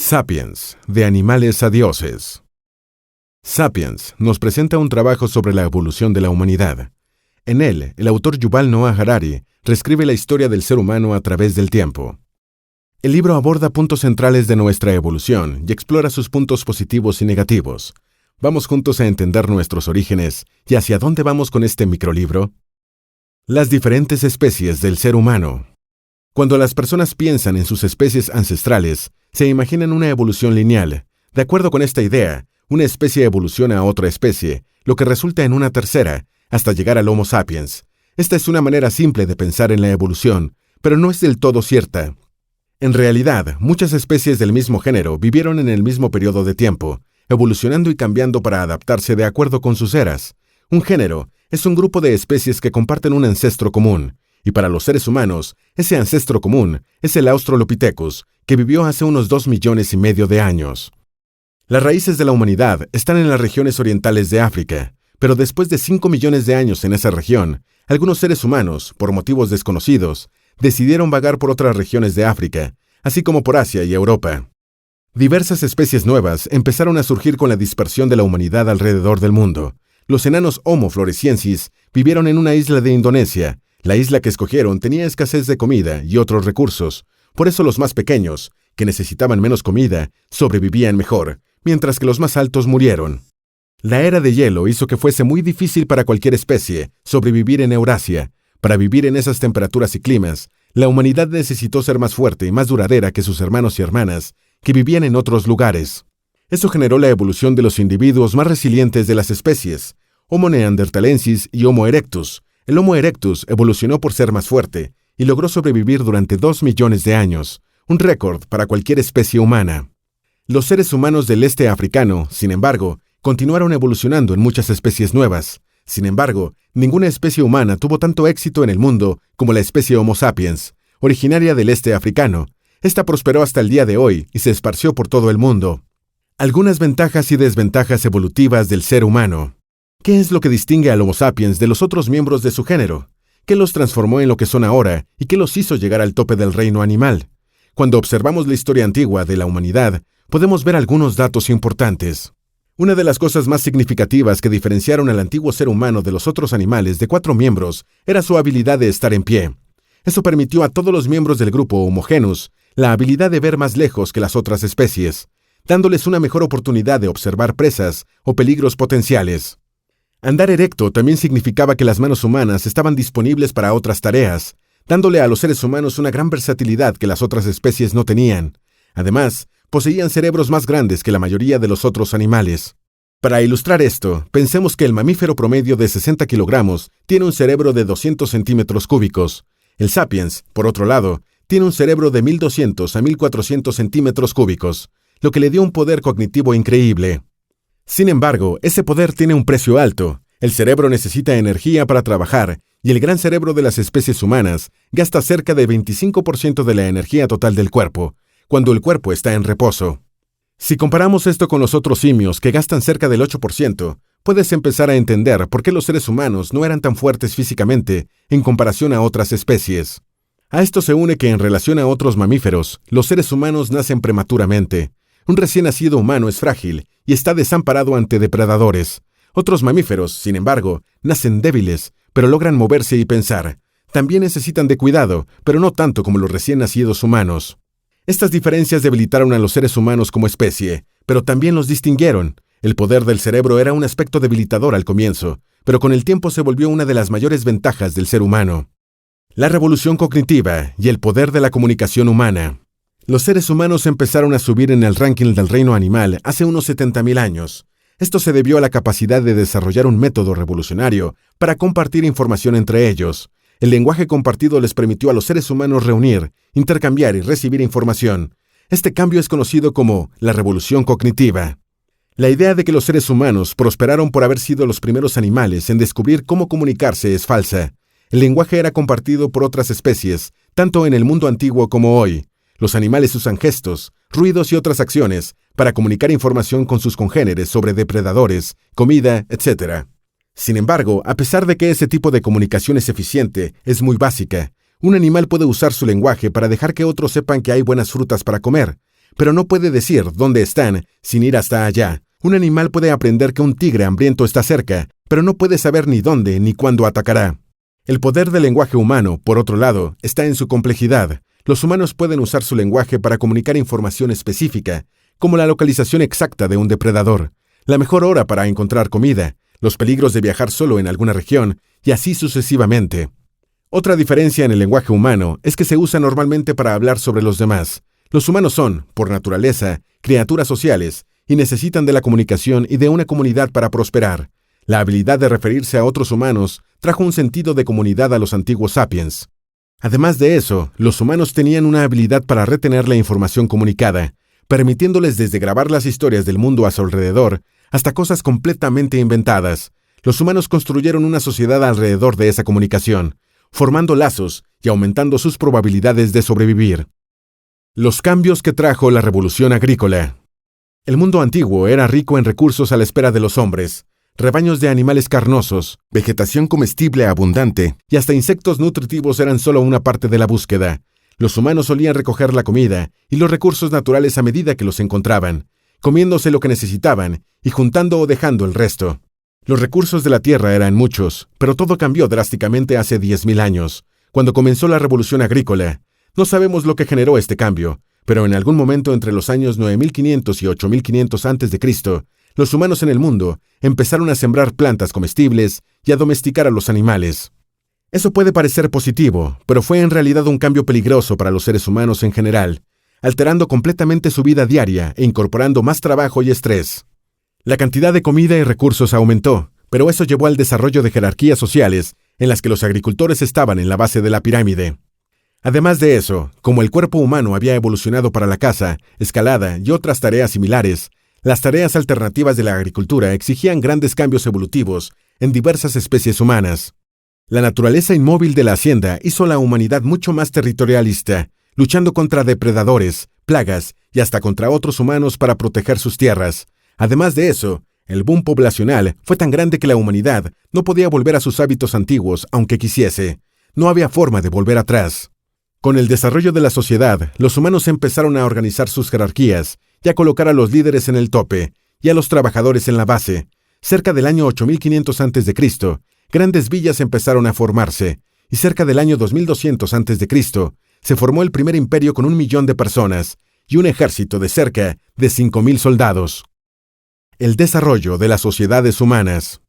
Sapiens, de animales a dioses. Sapiens nos presenta un trabajo sobre la evolución de la humanidad. En él, el autor Yuval Noah Harari reescribe la historia del ser humano a través del tiempo. El libro aborda puntos centrales de nuestra evolución y explora sus puntos positivos y negativos. Vamos juntos a entender nuestros orígenes y hacia dónde vamos con este microlibro. Las diferentes especies del ser humano. Cuando las personas piensan en sus especies ancestrales, se imaginan una evolución lineal. De acuerdo con esta idea, una especie evoluciona a otra especie, lo que resulta en una tercera, hasta llegar al Homo sapiens. Esta es una manera simple de pensar en la evolución, pero no es del todo cierta. En realidad, muchas especies del mismo género vivieron en el mismo periodo de tiempo, evolucionando y cambiando para adaptarse de acuerdo con sus eras. Un género es un grupo de especies que comparten un ancestro común, y para los seres humanos, ese ancestro común es el Australopithecus, que vivió hace unos 2,5 millones de años. Las raíces de la humanidad están en las regiones orientales de África, pero después de 5 millones de años en esa región, algunos seres humanos, por motivos desconocidos, decidieron vagar por otras regiones de África, así como por Asia y Europa. Diversas especies nuevas empezaron a surgir con la dispersión de la humanidad alrededor del mundo. Los enanos Homo floresiensis vivieron en una isla de Indonesia. La isla que escogieron tenía escasez de comida y otros recursos. Por eso los más pequeños, que necesitaban menos comida, sobrevivían mejor, mientras que los más altos murieron. La era de hielo hizo que fuese muy difícil para cualquier especie sobrevivir en Eurasia. Para vivir en esas temperaturas y climas, la humanidad necesitó ser más fuerte y más duradera que sus hermanos y hermanas, que vivían en otros lugares. Eso generó la evolución de los individuos más resilientes de las especies, Homo neanderthalensis y Homo erectus. El Homo erectus evolucionó por ser más fuerte y logró sobrevivir durante 2 millones de años, un récord para cualquier especie humana. Los seres humanos del este africano, sin embargo, continuaron evolucionando en muchas especies nuevas. Sin embargo, ninguna especie humana tuvo tanto éxito en el mundo como la especie Homo sapiens, originaria del este africano. Esta prosperó hasta el día de hoy y se esparció por todo el mundo. Algunas ventajas y desventajas evolutivas del ser humano. ¿Qué es lo que distingue al Homo sapiens de los otros miembros de su género? ¿Qué los transformó en lo que son ahora y qué los hizo llegar al tope del reino animal? Cuando observamos la historia antigua de la humanidad, podemos ver algunos datos importantes. Una de las cosas más significativas que diferenciaron al antiguo ser humano de los otros animales de 4 miembros era su habilidad de estar en pie. Eso permitió a todos los miembros del grupo Homo genus la habilidad de ver más lejos que las otras especies, dándoles una mejor oportunidad de observar presas o peligros potenciales. Andar erecto también significaba que las manos humanas estaban disponibles para otras tareas, dándole a los seres humanos una gran versatilidad que las otras especies no tenían. Además, poseían cerebros más grandes que la mayoría de los otros animales. Para ilustrar esto, pensemos que el mamífero promedio de 60 kilogramos tiene un cerebro de 200 centímetros cúbicos. El sapiens, por otro lado, tiene un cerebro de 1200 a 1400 centímetros cúbicos, lo que le dio un poder cognitivo increíble. Sin embargo, ese poder tiene un precio alto. El cerebro necesita energía para trabajar, y el gran cerebro de las especies humanas gasta cerca de 25% de la energía total del cuerpo, cuando el cuerpo está en reposo. Si comparamos esto con los otros simios que gastan cerca del 8%, puedes empezar a entender por qué los seres humanos no eran tan fuertes físicamente en comparación a otras especies. A esto se une que en relación a otros mamíferos, los seres humanos nacen prematuramente. Un recién nacido humano es frágil y está desamparado ante depredadores. Otros mamíferos, sin embargo, nacen débiles, pero logran moverse y pensar. También necesitan de cuidado, pero no tanto como los recién nacidos humanos. Estas diferencias debilitaron a los seres humanos como especie, pero también los distinguieron. El poder del cerebro era un aspecto debilitador al comienzo, pero con el tiempo se volvió una de las mayores ventajas del ser humano. La revolución cognitiva y el poder de la comunicación humana. Los seres humanos empezaron a subir en el ranking del reino animal hace unos 70,000 años. Esto se debió a la capacidad de desarrollar un método revolucionario para compartir información entre ellos. El lenguaje compartido les permitió a los seres humanos reunir, intercambiar y recibir información. Este cambio es conocido como la revolución cognitiva. La idea de que los seres humanos prosperaron por haber sido los primeros animales en descubrir cómo comunicarse es falsa. El lenguaje era compartido por otras especies, tanto en el mundo antiguo como hoy. Los animales usan gestos, ruidos y otras acciones para comunicar información con sus congéneres sobre depredadores, comida, etc. Sin embargo, a pesar de que ese tipo de comunicación es eficiente, es muy básica, un animal puede usar su lenguaje para dejar que otros sepan que hay buenas frutas para comer, pero no puede decir dónde están sin ir hasta allá. Un animal puede aprender que un tigre hambriento está cerca, pero no puede saber ni dónde ni cuándo atacará. El poder del lenguaje humano, por otro lado, está en su complejidad. Los humanos pueden usar su lenguaje para comunicar información específica, como la localización exacta de un depredador, la mejor hora para encontrar comida, los peligros de viajar solo en alguna región, y así sucesivamente. Otra diferencia en el lenguaje humano es que se usa normalmente para hablar sobre los demás. Los humanos son, por naturaleza, criaturas sociales, y necesitan de la comunicación y de una comunidad para prosperar. La habilidad de referirse a otros humanos trajo un sentido de comunidad a los antiguos sapiens. Además de eso, los humanos tenían una habilidad para retener la información comunicada, permitiéndoles desde grabar las historias del mundo a su alrededor hasta cosas completamente inventadas. Los humanos construyeron una sociedad alrededor de esa comunicación, formando lazos y aumentando sus probabilidades de sobrevivir. Los cambios que trajo la revolución agrícola. El mundo antiguo era rico en recursos a la espera de los hombres. Rebaños de animales carnosos, vegetación comestible abundante y hasta insectos nutritivos eran solo una parte de la búsqueda. Los humanos solían recoger la comida y los recursos naturales a medida que los encontraban, comiéndose lo que necesitaban y juntando o dejando el resto. Los recursos de la tierra eran muchos, pero todo cambió drásticamente hace 10.000 años, cuando comenzó la revolución agrícola. No sabemos lo que generó este cambio, pero en algún momento entre los años 9500 y 8500 a.C., los humanos en el mundo empezaron a sembrar plantas comestibles y a domesticar a los animales. Eso puede parecer positivo, pero fue en realidad un cambio peligroso para los seres humanos en general, alterando completamente su vida diaria e incorporando más trabajo y estrés. La cantidad de comida y recursos aumentó, pero eso llevó al desarrollo de jerarquías sociales en las que los agricultores estaban en la base de la pirámide. Además de eso, como el cuerpo humano había evolucionado para la caza, escalada y otras tareas similares, las tareas alternativas de la agricultura exigían grandes cambios evolutivos en diversas especies humanas. La naturaleza inmóvil de la hacienda hizo a la humanidad mucho más territorialista, luchando contra depredadores, plagas y hasta contra otros humanos para proteger sus tierras. Además de eso, el boom poblacional fue tan grande que la humanidad no podía volver a sus hábitos antiguos aunque quisiese. No había forma de volver atrás. Con el desarrollo de la sociedad, los humanos empezaron a organizar sus jerarquías y a colocar a los líderes en el tope y a los trabajadores en la base. Cerca del año 8500 a.C., grandes villas empezaron a formarse, y cerca del año 2200 a.C., se formó el primer imperio con 1 millón de personas y un ejército de cerca de 5000 soldados. El desarrollo de las sociedades humanas.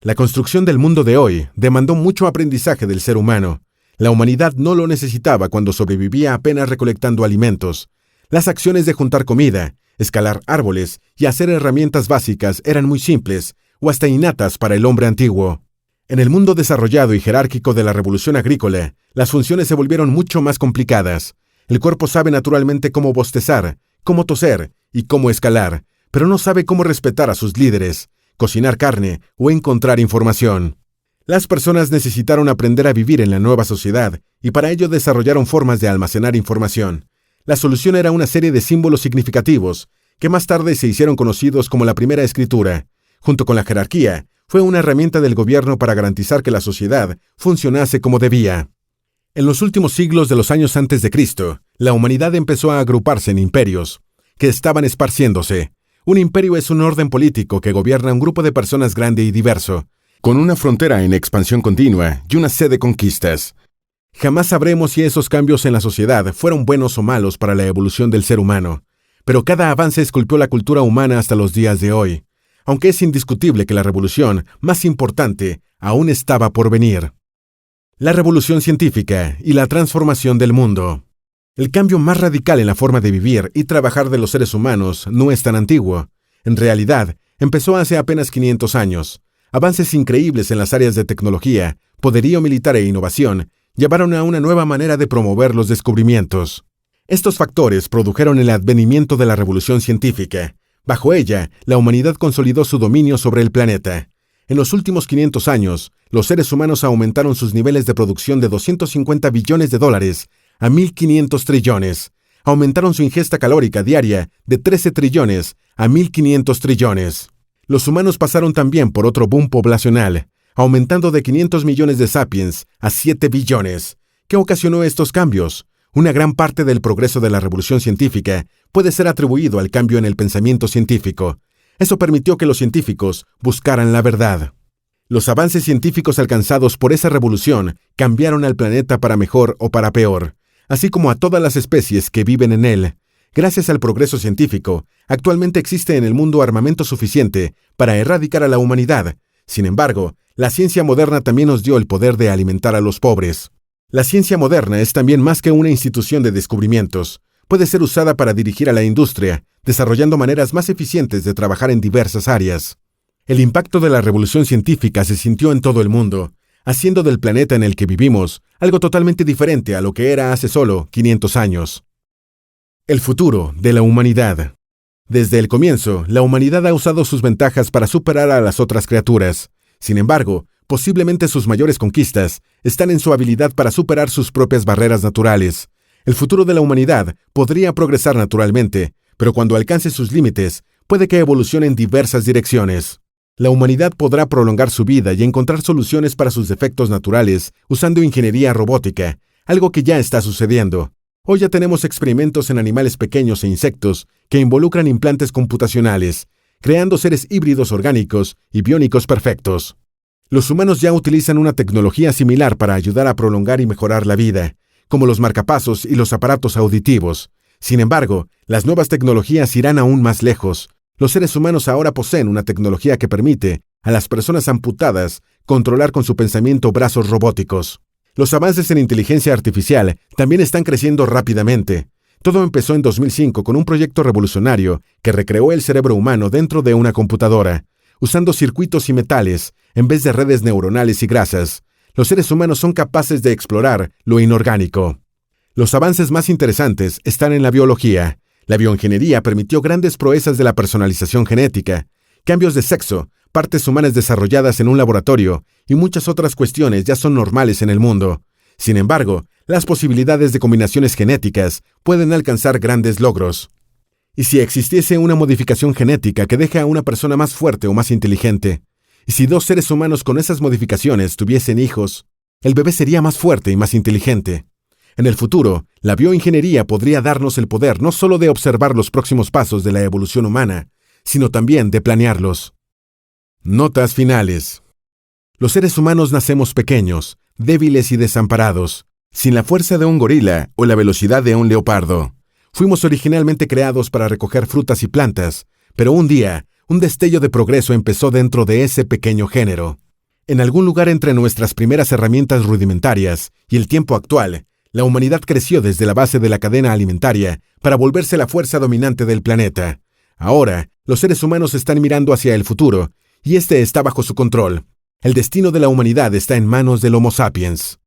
La construcción del mundo de hoy demandó mucho aprendizaje del ser humano. La humanidad no lo necesitaba cuando sobrevivía apenas recolectando alimentos. Las acciones de juntar comida, escalar árboles y hacer herramientas básicas eran muy simples o hasta innatas para el hombre antiguo. En el mundo desarrollado y jerárquico de la revolución agrícola, las funciones se volvieron mucho más complicadas. El cuerpo sabe naturalmente cómo bostezar, cómo toser y cómo escalar, pero no sabe cómo respetar a sus líderes, cocinar carne o encontrar información. Las personas necesitaron aprender a vivir en la nueva sociedad y para ello desarrollaron formas de almacenar información. La solución era una serie de símbolos significativos, que más tarde se hicieron conocidos como la primera escritura. Junto con la jerarquía, fue una herramienta del gobierno para garantizar que la sociedad funcionase como debía. En los últimos siglos de los años antes de Cristo, la humanidad empezó a agruparse en imperios, que estaban esparciéndose. Un imperio es un orden político que gobierna un grupo de personas grande y diverso, con una frontera en expansión continua y una sede de conquistas. Jamás sabremos si esos cambios en la sociedad fueron buenos o malos para la evolución del ser humano, pero cada avance esculpió la cultura humana hasta los días de hoy, aunque es indiscutible que la revolución más importante aún estaba por venir. La revolución científica y la transformación del mundo. El cambio más radical en la forma de vivir y trabajar de los seres humanos no es tan antiguo. En realidad, empezó hace apenas 500 años. Avances increíbles en las áreas de tecnología, poderío militar e innovación llevaron a una nueva manera de promover los descubrimientos. Estos factores produjeron el advenimiento de la revolución científica. Bajo ella, la humanidad consolidó su dominio sobre el planeta. En los últimos 500 años, los seres humanos aumentaron sus niveles de producción de $250 billones a 1.500 trillones. Aumentaron su ingesta calórica diaria de 13 trillones a 1.500 trillones. Los humanos pasaron también por otro boom poblacional, aumentando de 500 millones de sapiens a 7 billones. ¿Qué ocasionó estos cambios? Una gran parte del progreso de la revolución científica puede ser atribuido al cambio en el pensamiento científico. Eso permitió que los científicos buscaran la verdad. Los avances científicos alcanzados por esa revolución cambiaron al planeta para mejor o para peor, así como a todas las especies que viven en él. Gracias al progreso científico, actualmente existe en el mundo armamento suficiente para erradicar a la humanidad. Sin embargo, la ciencia moderna también nos dio el poder de alimentar a los pobres. La ciencia moderna es también más que una institución de descubrimientos. Puede ser usada para dirigir a la industria, desarrollando maneras más eficientes de trabajar en diversas áreas. El impacto de la revolución científica se sintió en todo el mundo, haciendo del planeta en el que vivimos algo totalmente diferente a lo que era hace solo 500 años. El futuro de la humanidad. Desde el comienzo, la humanidad ha usado sus ventajas para superar a las otras criaturas. Sin embargo, posiblemente sus mayores conquistas están en su habilidad para superar sus propias barreras naturales. El futuro de la humanidad podría progresar naturalmente, pero cuando alcance sus límites, puede que evolucione en diversas direcciones. La humanidad podrá prolongar su vida y encontrar soluciones para sus defectos naturales usando ingeniería robótica, algo que ya está sucediendo. Hoy ya tenemos experimentos en animales pequeños e insectos que involucran implantes computacionales, creando seres híbridos orgánicos y biónicos perfectos. Los humanos ya utilizan una tecnología similar para ayudar a prolongar y mejorar la vida, como los marcapasos y los aparatos auditivos. Sin embargo, las nuevas tecnologías irán aún más lejos. Los seres humanos ahora poseen una tecnología que permite a las personas amputadas controlar con su pensamiento brazos robóticos. Los avances en inteligencia artificial también están creciendo rápidamente. Todo empezó en 2005 con un proyecto revolucionario que recreó el cerebro humano dentro de una computadora, usando circuitos y metales en vez de redes neuronales y grasas. Los seres humanos son capaces de explorar lo inorgánico. Los avances más interesantes están en la biología. La bioingeniería permitió grandes proezas de la personalización genética, cambios de sexo, partes humanas desarrolladas en un laboratorio y muchas otras cuestiones ya son normales en el mundo. Sin embargo, las posibilidades de combinaciones genéticas pueden alcanzar grandes logros. ¿Y si existiese una modificación genética que deje a una persona más fuerte o más inteligente? ¿Y si dos seres humanos con esas modificaciones tuviesen hijos? El bebé sería más fuerte y más inteligente. En el futuro, la bioingeniería podría darnos el poder no solo de observar los próximos pasos de la evolución humana, sino también de planearlos. Notas finales. Los seres humanos nacemos pequeños, débiles y desamparados, sin la fuerza de un gorila o la velocidad de un leopardo. Fuimos originalmente creados para recoger frutas y plantas, pero un día, un destello de progreso empezó dentro de ese pequeño género. En algún lugar entre nuestras primeras herramientas rudimentarias y el tiempo actual, la humanidad creció desde la base de la cadena alimentaria para volverse la fuerza dominante del planeta. Ahora, los seres humanos están mirando hacia el futuro, y este está bajo su control. El destino de la humanidad está en manos del Homo sapiens.